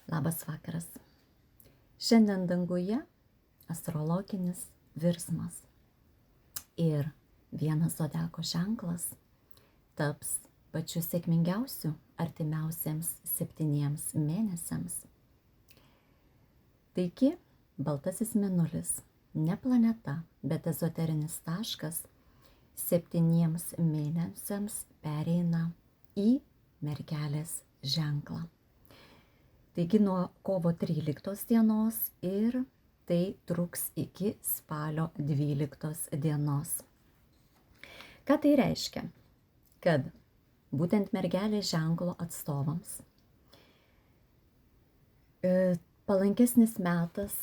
Labas vakaras. Šiandien danguje astrologinis virsmas. Ir vienas zodiako ženklas taps pačiu sėkmingiausiu artimiausiems 7 mėnesiams. Taigi, baltasis mėnulis ne planeta, bet ezoterinis taškas 7 mėnesiams pereina į mergelės ženklą. Taigi nuo kovo 13 dienos ir tai truks iki spalio 12 dienos. Ką tai reiškia? Kad būtent mergelės ženklo atstovams palankesnis metas,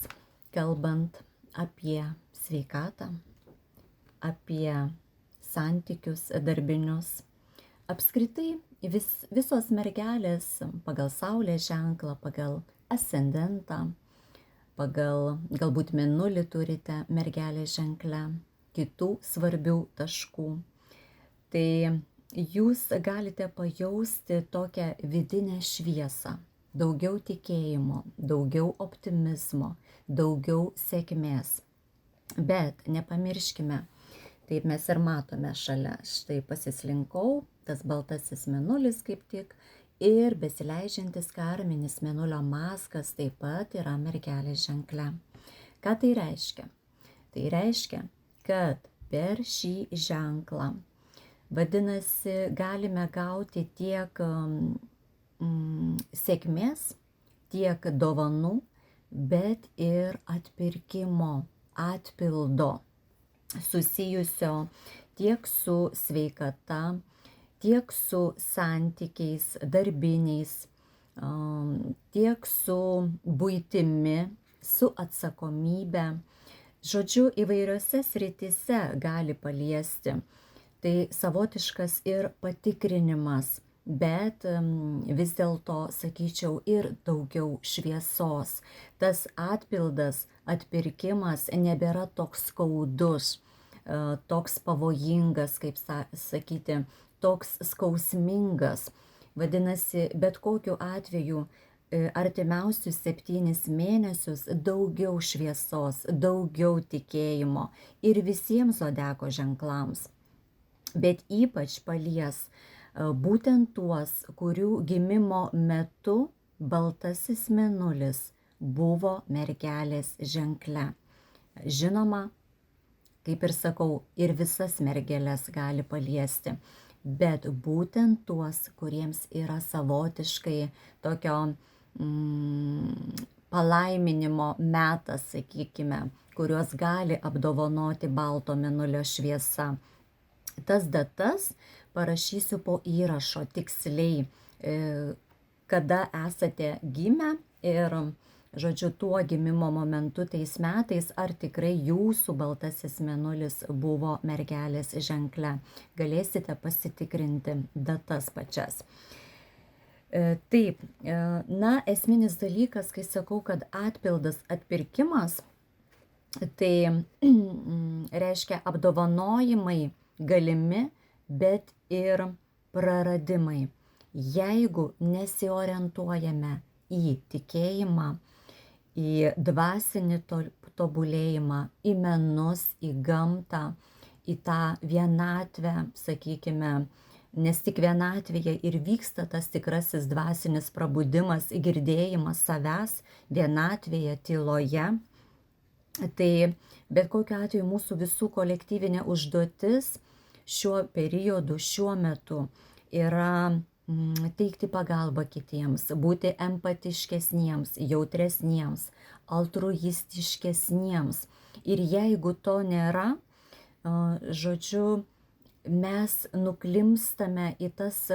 kalbant apie sveikatą, apie santykius darbinius. Apskritai visos mergelės pagal saulės ženklą, pagal ascendentą, pagal galbūt mėnulį turite mergelės ženklę, kitų svarbių taškų. Tai jūs galite pajausti tokią vidinę šviesą, daugiau tikėjimo, daugiau optimizmo, daugiau sėkmės. Bet nepamirškime, taip mes ir matome šalia, štai pasislinkau, tas baltasis mėnulis kaip tik ir besileidžiantis karminis mėnulio mazgas taip pat yra mergelės ženkle. Ką tai reiškia? Tai reiškia, kad per šį ženklą, vadinasi, galime gauti tiek sėkmės, tiek dovanų, bet ir atpirkimo, atpildo susijusio tiek su sveikata, tiek su santykiais darbiniais, tiek su buitimi, su atsakomybe. Žodžiu, įvairiose srityse gali paliesti. Tai savotiškas ir patikrinimas, bet vis dėlto, sakyčiau, ir daugiau šviesos. Tas atpildas, atpirkimas nebėra toks skaudus, toks pavojingas, kaip sakyti, toks skausmingas. Vadinasi, bet kokiu atveju artimiausius 7 mėnesius daugiau šviesos, daugiau tikėjimo ir visiems zodiako ženklams. Bet ypač palies būtent tuos, kurių gimimo metu baltasis mėnulis buvo mergelės ženkle. Žinoma, kaip ir sakau, ir visas mergeles gali paliesti, bet būtent tuos, kuriems yra savotiškai tokio palaiminimo metas, sakykime, kuriuos gali apdovanoti balto mėnulio šviesa. Tas datas parašysiu po įrašo tiksliai, kada esate gimę ir, žodžiu, tuo gimimo momentu tais metais, ar tikrai jūsų baltasis mėnulis buvo mergelės ženkle. Galėsite pasitikrinti datas pačias. Taip, esminis dalykas, kai sakau, kad atpildas, atpirkimas, tai reiškia apdovanojimai galimi, bet ir praradimai. Jeigu nesiorientuojame į tikėjimą, į dvasinį tobulėjimą, į menus, į gamtą, į tą vienatvę, sakykime, nes tik vienatvėje ir vyksta tas tikrasis dvasinis prabudimas, girdėjimas savęs vienatvėje, tyloje. Tai bet kokiu atveju mūsų visų kolektyvinė užduotis šiuo periodu, šiuo metu yra teikti pagalbą kitiems, būti empatiškesniems, jautresniems, altruistiškesniems. Ir jeigu to nėra, žodžiu, mes nuklimstame į tas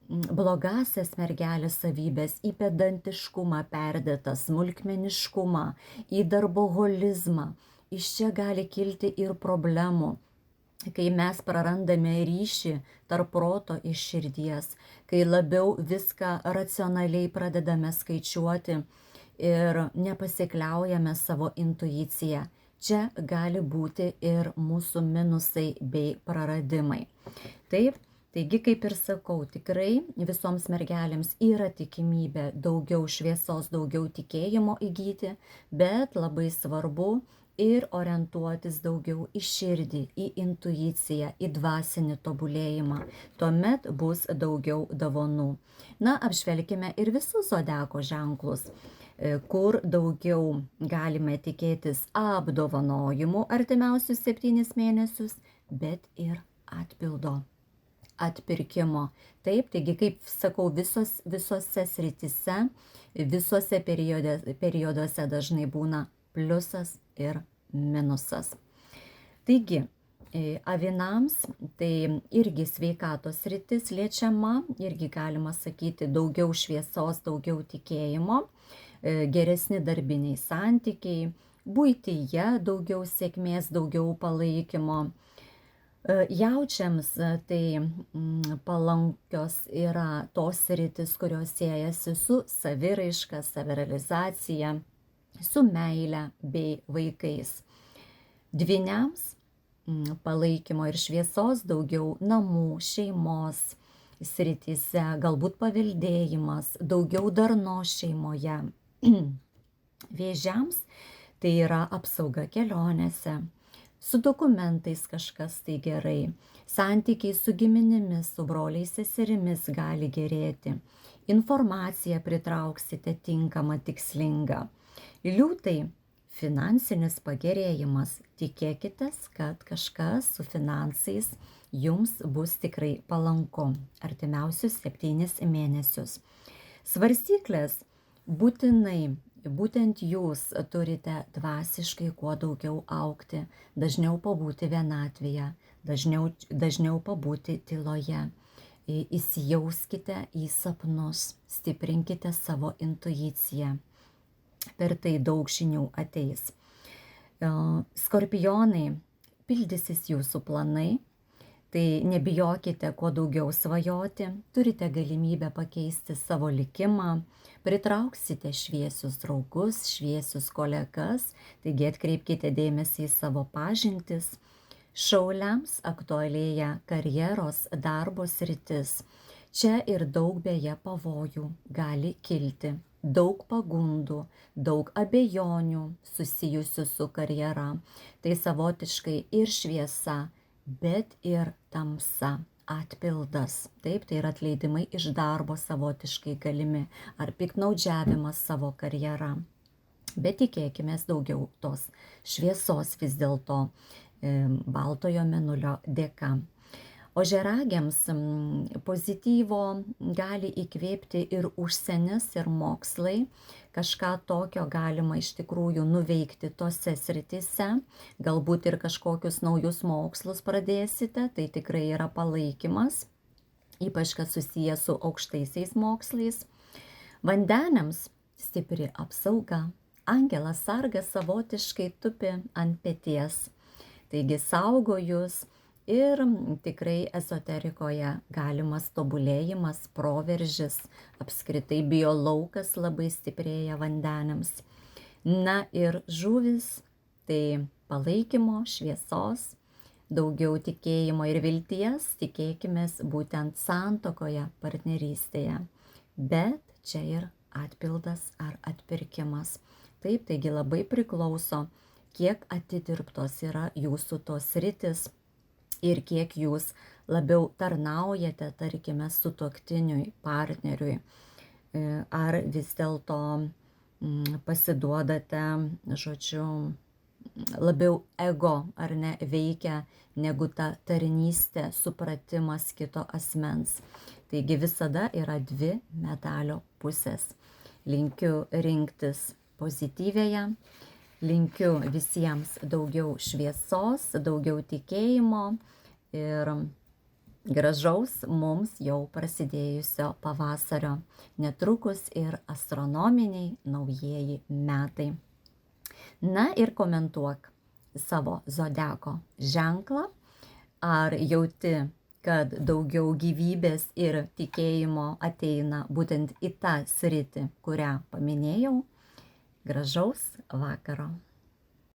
blogasias mergelės savybės, į pedantiškumą perdėtą, smulkmeniškumą, į darboholizmą. Iš čia gali kilti ir problemų, kai mes prarandame ryšį tarp proto ir širdies, kai labiau viską racionaliai pradedame skaičiuoti ir nepasikliaujame savo intuiciją. Čia gali būti ir mūsų minusai bei praradimai. Taip, Taigi, kaip ir sakau, tikrai visoms mergelėms yra tikimybė daugiau šviesos, daugiau tikėjimo įgyti, bet labai svarbu ir orientuotis daugiau į širdį, į intuiciją, į dvasinį tobulėjimą. Tuomet bus daugiau dovanų. Na, apžvelkime ir visus zodiako ženklus, kur daugiau galime tikėtis apdovanojimų artimiausius 7 mėnesius, bet ir atpildo. Atpirkimo. Taip, taigi, kaip sakau, visose srityse, visose perioduose dažnai būna pliusas ir minusas. Taigi, avinams tai irgi sveikatos sritis liečiama, irgi galima sakyti daugiau šviesos, daugiau tikėjimo, geresni darbiniai santykiai, buityje daugiau sėkmės, daugiau palaikymo. Jaučiams tai palankios yra tos sritis, kurios siejasi su saviraiška, savirealizacija, su meile bei vaikais. Dvyniams palaikymo ir šviesos daugiau namų, šeimos srityse, galbūt paveldėjimas, daugiau darnos šeimoje. Vėžiams tai yra apsauga kelionėse. Su dokumentais kažkas tai gerai, santykiai su giminimis, su broliais seserimis gali gerėti, informaciją pritrauksite tinkamą, tikslingą. Liūtai, finansinis pagerėjimas, tikėkitės, kad kažkas su finansais jums bus tikrai palanku artimiausius 7 mėnesius. Svarstyklės, būtent jūs turite dvasiškai kuo daugiau augti, dažniau pabūti vienatvėje, dažniau pabūti tyloje. Įsijauskite į sapnus, stiprinkite savo intuiciją. Per tai daug žinių ateis. Skorpionai, pildysis jūsų planai. Tai nebijokite kuo daugiau svajoti, turite galimybę pakeisti savo likimą, pritrauksite šviesius draugus, šviesius kolegas, taigi atkreipkite dėmesį į savo pažintis. Šauliams aktualėja karjeros, darbo sritis. Čia ir daug beje pavojų gali kilti, daug pagundų, daug abejonių susijusių su karjera. Tai savotiškai ir šviesa, bet ir tamsa, atpildas. Taip, tai yra atleidimai iš darbo savotiškai galimi, ar piktnaudžiavimas savo karjerą. Bet tikėkime daugiau tos šviesos vis dėlto baltojo mėnulio dėka. Ožiaragiams pozityvo gali įkvėpti ir užsienis, ir mokslai. Kažką tokio galima iš tikrųjų nuveikti tose srityse. Galbūt ir kažkokius naujus mokslus pradėsite, tai tikrai yra palaikymas, ypač kad susiję su aukštaisiais mokslais. Vandeniams stipri apsauga. Angelas sargas savotiškai tupi ant peties. Taigi saugo jūs. Ir tikrai ezoterikoje galimas tobulėjimas, proveržis, apskritai biolaukas labai stiprėja vandeniams. Na ir žuvis, tai palaikymo, šviesos, daugiau tikėjimo ir vilties, tikėkimės būtent santuokoje, partnerystėje. Bet čia ir atpildas ar atpirkimas. Taip, taigi labai priklauso, kiek atidirbtos yra jūsų tos sritis. Ir kiek jūs labiau tarnaujate, tarkime, sutuoktiniui, partneriui, ar vis dėlto pasiduodate, žodžiu, labiau ego, ar ne, veikia negu ta tarnystė, supratimas kito asmens. Taigi visada yra 2 medalio pusės. Linkiu rinktis pozityvėje. Linkiu visiems daugiau šviesos, daugiau tikėjimo ir gražaus mums jau prasidėjusio pavasario. Netrukus ir astronominiai naujieji metai. Na ir komentuok savo zodiako ženklą, ar jauti, kad daugiau gyvybės ir tikėjimo ateina būtent į tą sritį, kurią paminėjau. Gražaus vakaro.